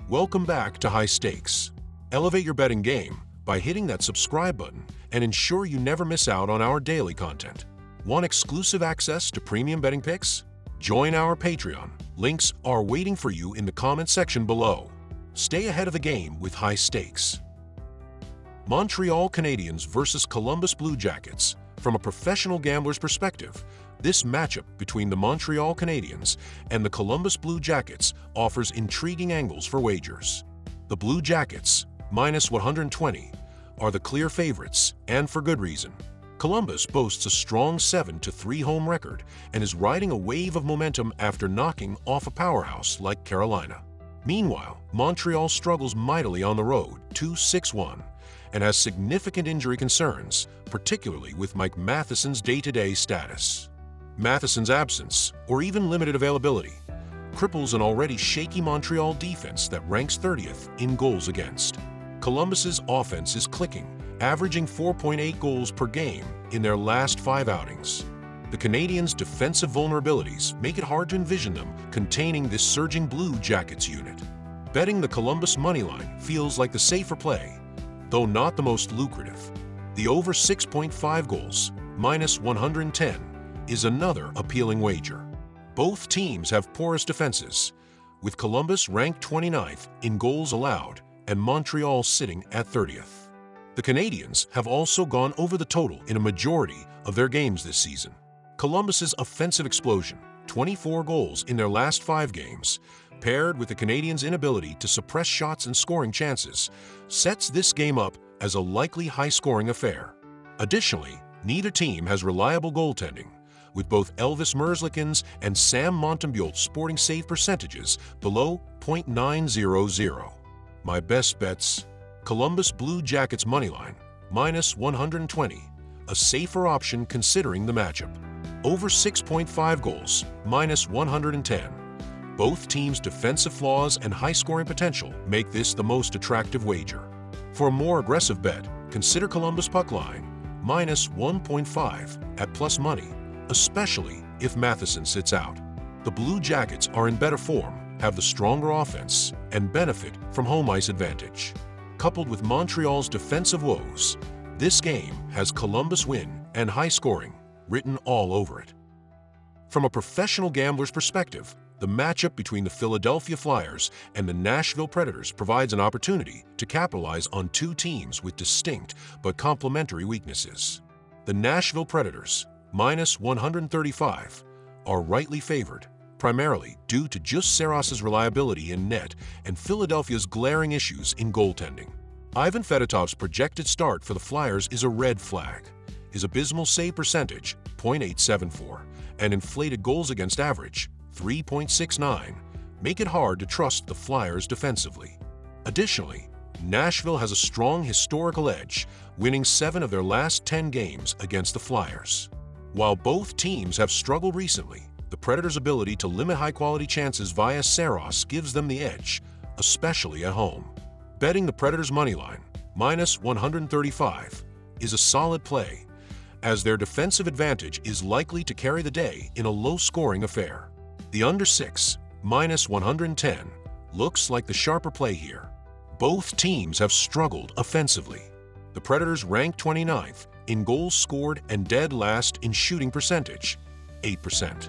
Welcome back to High Stakes. Elevate your betting game by hitting that subscribe button and ensure you never miss out on our daily content. Want exclusive access to premium betting picks? Join our Patreon. Links are waiting for you in the comment section below. Stay ahead of the game with High Stakes. Montreal Canadiens versus Columbus Blue Jackets. From a professional gambler's perspective, this matchup between the Montreal Canadiens and the Columbus Blue Jackets offers intriguing angles for wagers. The Blue Jackets, minus 120, are the clear favorites, and for good reason. Columbus boasts a strong 7-3 home record and is riding a wave of momentum after knocking off a powerhouse like Carolina. Meanwhile, Montreal struggles mightily on the road, 2-6-1, and has significant injury concerns, particularly with Mike Matheson's day-to-day status. Matheson's absence, or even limited availability, cripples an already shaky Montreal defense that ranks 30th in goals against. Columbus's offense is clicking, averaging 4.8 goals per game in their last 5 outings. The Canadiens' defensive vulnerabilities make it hard to envision them containing this surging Blue Jackets unit. Betting the Columbus Moneyline feels like the safer play, though not the most lucrative. The over 6.5 goals, minus 110, is another appealing wager. Both teams have porous defenses, with Columbus ranked 29th in goals allowed and Montreal sitting at 30th. The Canadiens have also gone over the total in a majority of their games this season. Columbus's offensive explosion, 24 goals in their last 5 games, paired with the Canadiens' inability to suppress shots and scoring chances, sets this game up as a likely high-scoring affair. Additionally, neither team has reliable goaltending, with both Elvis Merzlikins and Sam Montembeault sporting save percentages below .900. My best bets: Columbus Blue Jackets Moneyline, minus 120, a safer option considering the matchup. Over 6.5 goals, minus 110. Both teams' defensive flaws and high-scoring potential make this the most attractive wager. For a more aggressive bet, consider Columbus puck line, minus 1.5 at plus money, especially if Matheson sits out. The Blue Jackets are in better form, have the stronger offense, and benefit from home ice advantage. Coupled with Montreal's defensive woes, this game has Columbus win and high scoring written all over it. From a professional gambler's perspective, the matchup between the Philadelphia Flyers and the Nashville Predators provides an opportunity to capitalize on two teams with distinct but complementary weaknesses. The Nashville Predators, minus 135, are rightly favored, primarily due to just Saros's reliability in net and Philadelphia's glaring issues in goaltending. Ivan Fedotov's projected start for the Flyers is a red flag. His abysmal save percentage, .874, and inflated goals against average, 3.69, make it hard to trust the Flyers defensively. Additionally, Nashville has a strong historical edge, winning 7 of their last 10 games against the Flyers. While both teams have struggled recently, the Predators' ability to limit high-quality chances via Saros gives them the edge, especially at home. Betting the Predators' moneyline, minus 135, is a solid play, as their defensive advantage is likely to carry the day in a low-scoring affair. The under 6, minus 110, looks like the sharper play here. Both teams have struggled offensively. The Predators rank 29th in goals scored and dead last in shooting percentage, 8%.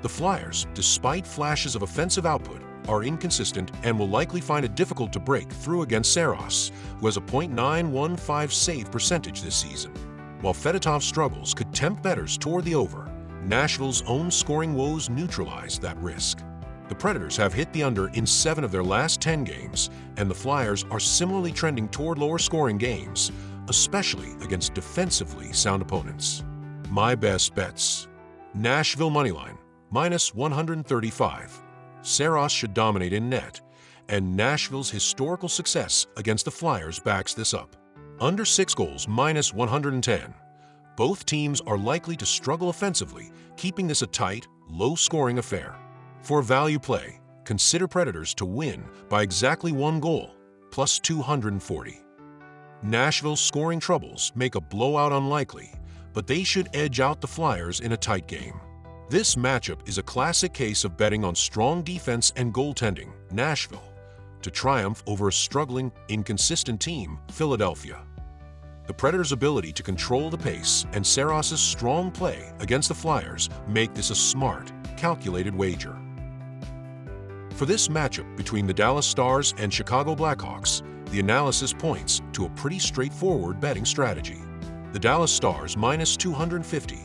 The Flyers, despite flashes of offensive output, are inconsistent and will likely find it difficult to break through against Saros, who has a .915 save percentage this season. While Fedotov's struggles could tempt bettors toward the over, Nashville's own scoring woes neutralize that risk. The Predators have hit the under in 7 of their last 10 games, and the Flyers are similarly trending toward lower-scoring games, especially against defensively sound opponents. My best bets: Nashville moneyline, minus 135. Saros should dominate in net, and Nashville's historical success against the Flyers backs this up. Under 6 goals, minus 110. Both teams are likely to struggle offensively, keeping this a tight, low-scoring affair. For value play, consider Predators to win by exactly 1 goal, plus 240. Nashville's scoring troubles make a blowout unlikely, but they should edge out the Flyers in a tight game. This matchup is a classic case of betting on strong defense and goaltending. Nashville, to triumph over a struggling, inconsistent team, Philadelphia. The Predators' ability to control the pace and Saros's strong play against the Flyers make this a smart, calculated wager. For this matchup between the Dallas Stars and Chicago Blackhawks, the analysis points to a pretty straightforward betting strategy. The Dallas Stars -250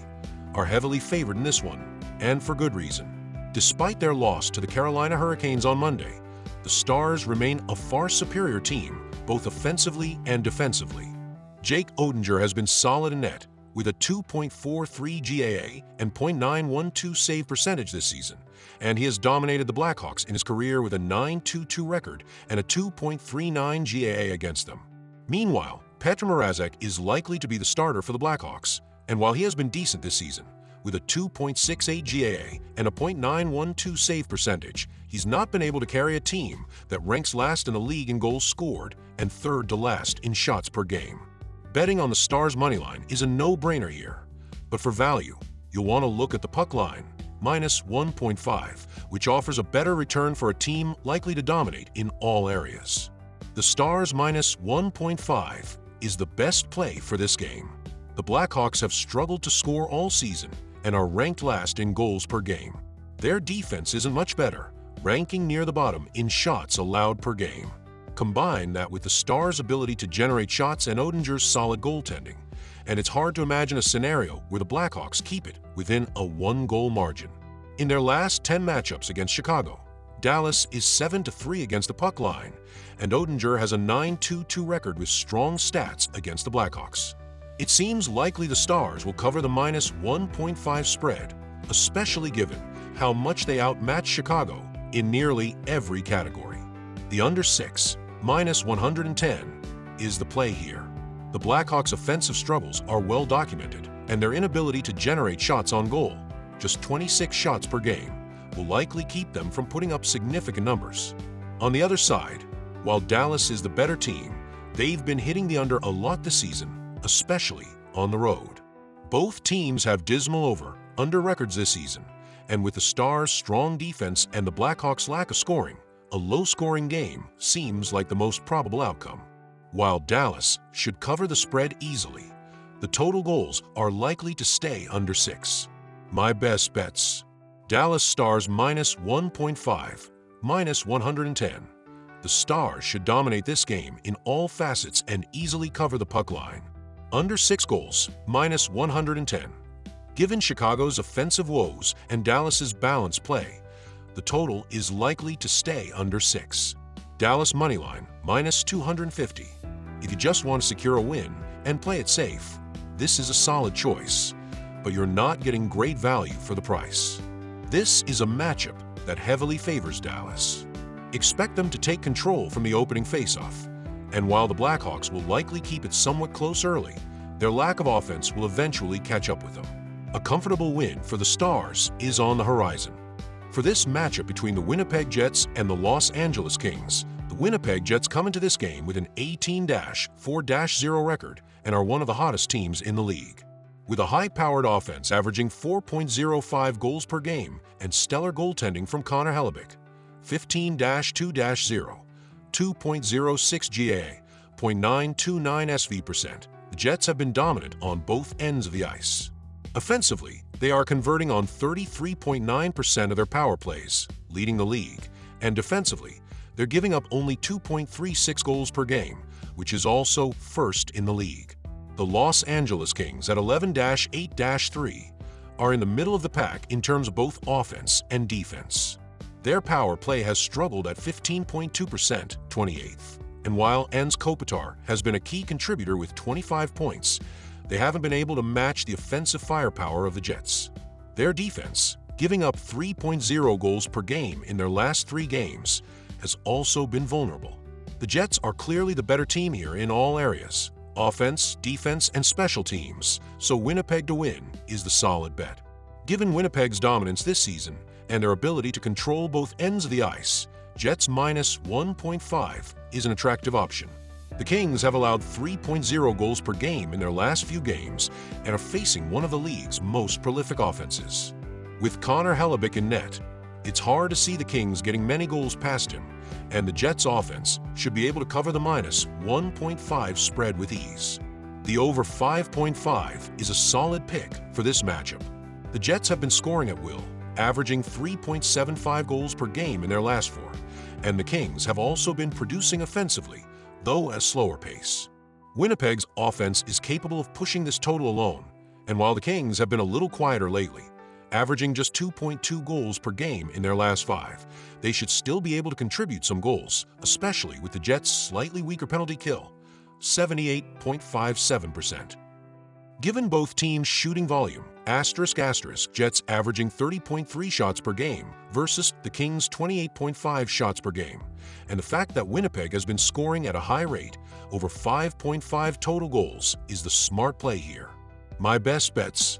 are heavily favored in this one, and for good reason. Despite their loss to the Carolina Hurricanes on Monday, the Stars remain a far superior team, both offensively and defensively. Jake Oettinger has been solid in net, with a 2.43 GAA and .912 save percentage this season, and he has dominated the Blackhawks in his career with a .922 record and a 2.39 GAA against them. Meanwhile, Petr Mrazek is likely to be the starter for the Blackhawks, and while he has been decent this season, with a 2.68 GAA and a .912 save percentage, he's not been able to carry a team that ranks last in the league in goals scored and third to last in shots per game. Betting on the Stars' money line is a no-brainer here, but for value, you'll want to look at the puck line, -1.5, which offers a better return for a team likely to dominate in all areas. The Stars -1.5 is the best play for this game. The Blackhawks have struggled to score all season and are ranked last in goals per game. Their defense isn't much better, ranking near the bottom in shots allowed per game. Combine that with the Stars' ability to generate shots and Oettinger's solid goaltending, and it's hard to imagine a scenario where the Blackhawks keep it within a one-goal margin. In their last 10 matchups against Chicago, Dallas is 7-3 against the puck line, and Oettinger has a .922 record with strong stats against the Blackhawks. It seems likely the Stars will cover the -1.5 spread, especially given how much they outmatch Chicago in nearly every category. The under 6, -110, is the play here. The Blackhawks' offensive struggles are well documented, and their inability to generate shots on goal, just 26 shots per game, will likely keep them from putting up significant numbers. On the other side, while Dallas is the better team, they've been hitting the under a lot this season, especially on the road. Both teams have dismal over/under records this season, and with the Stars' strong defense and the Blackhawks' lack of scoring, a low-scoring game seems like the most probable outcome. While Dallas should cover the spread easily, the total goals are likely to stay under 6. My best bets: Dallas Stars -1.5, -110. The Stars should dominate this game in all facets and easily cover the puck line. Under 6 goals, -110. Given Chicago's offensive woes and Dallas's balanced play, the total is likely to stay under 6. Dallas moneyline, -250. If you just want to secure a win and play it safe, this is a solid choice, but you're not getting great value for the price. This is a matchup that heavily favors Dallas. Expect them to take control from the opening faceoff, and while the Blackhawks will likely keep it somewhat close early, their lack of offense will eventually catch up with them. A comfortable win for the Stars is on the horizon. For this matchup between the Winnipeg Jets and the Los Angeles Kings, the Winnipeg Jets come into this game with an 18-4-0 record and are one of the hottest teams in the league. With a high-powered offense averaging 4.05 goals per game and stellar goaltending from Connor Hellebuyck, 15-2-0, 2.06 GAA, .929 SV%, the Jets have been dominant on both ends of the ice. Offensively, they are converting on 33.9% of their power plays, leading the league, and defensively, they're giving up only 2.36 goals per game, which is also first in the league. The Los Angeles Kings at 11-8-3 are in the middle of the pack in terms of both offense and defense. Their power play has struggled at 15.2%, 28th, and while Jens Kopitar has been a key contributor with 25 points, they haven't been able to match the offensive firepower of the Jets. Their defense, giving up 3.0 goals per game in their last 3 games, has also been vulnerable. The Jets are clearly the better team here in all areas, offense, defense, and special teams, so Winnipeg to win is the solid bet. Given Winnipeg's dominance this season and their ability to control both ends of the ice, Jets -1.5 is an attractive option. The Kings have allowed 3.0 goals per game in their last few games and are facing one of the league's most prolific offenses. With Connor Hellebuyck in net, It's hard to see the Kings getting many goals past him, and the Jets' offense should be able to cover the minus 1.5 spread with ease. The over 5.5 is a solid pick for this matchup. The Jets have been scoring at will, averaging 3.75 goals per game in their last 4, and the Kings have also been producing offensively, though at a slower pace. Winnipeg's offense is capable of pushing this total alone, and while the Kings have been a little quieter lately, averaging just 2.2 goals per game in their last 5, they should still be able to contribute some goals, especially with the Jets' slightly weaker penalty kill, 78.57%. Given both teams' shooting volume, Jets averaging 30.3 shots per game versus the Kings' 28.5 shots per game, and the fact that Winnipeg has been scoring at a high rate, over 5.5 total goals, is the smart play here. My best bets.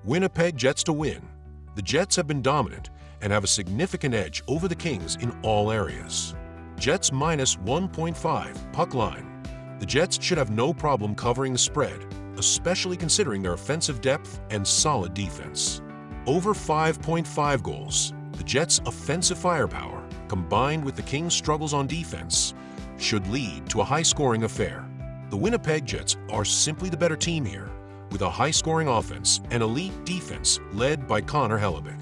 Winnipeg Jets to win. The Jets have been dominant and have a significant edge over the Kings in all areas. Jets minus 1.5 puck line. The Jets should have no problem covering the spread, especially considering their offensive depth and solid defense. Over 5.5 goals. The Jets' offensive firepower, combined with the Kings' struggles on defense, should lead to a high-scoring affair. The Winnipeg Jets are simply the better team here, with a high-scoring offense and elite defense led by Connor Hellebuyck.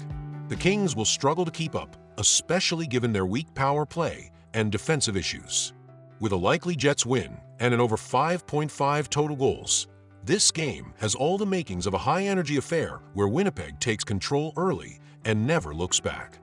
The Kings will struggle to keep up, especially given their weak power play and defensive issues. With a likely Jets win and an over 5.5 total goals, this game has all the makings of a high-energy affair where Winnipeg takes control early and never looks back.